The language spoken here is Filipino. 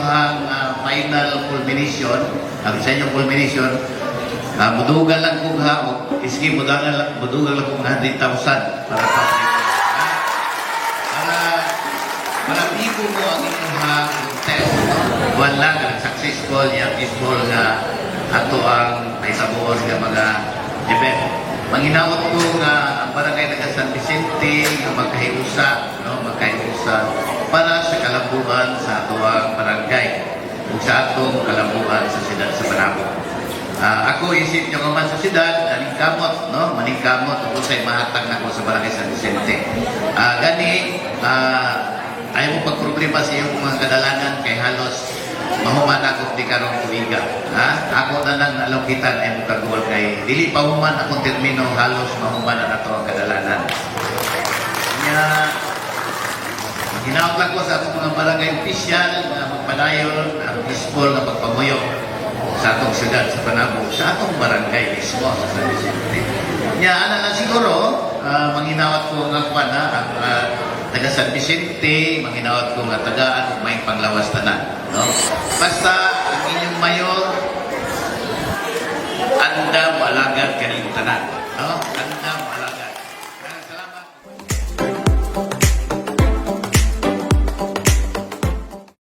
inyong final culmination, sa inyong culmination, budugan lang kong iski budugan lang kong 100,000 para pigo mo ang inyong test. Buwan lang, successful, peaceful nga ato ang naisabuon nga mga event. Manginawat ko nga ang barangay ng San Vicente nga magkahiusa, para sa kalambuan sa ato ang barangay ug sa atong kalambuan sa siyudad sa Panabo. Ako isip nyo naman sa siyudad, maningkamot ako sa mahatag na ako sa barangay San Vicente. Ayaw mo pagproblema sa iyong mga kadalanan kay halos mahuman ako di karong tuiga. Ako na lang nalokitan ay mukagol kay dili pa human akong termino halos mahuman na nato ang kadalanan. Ginawag ko sa atong mga barangay official na magpadayon ang peaceful na pagpamuyo sa atong siyudad sa Panabo, sa atong barangay mismo sa San Vicente. Ana na siguro, manginawat ko nga ang taga San Vicente, manginawat ko nga tagaan kung may panglawas tanan. Basta ang inyong mayor, anda malagad kaning tanan.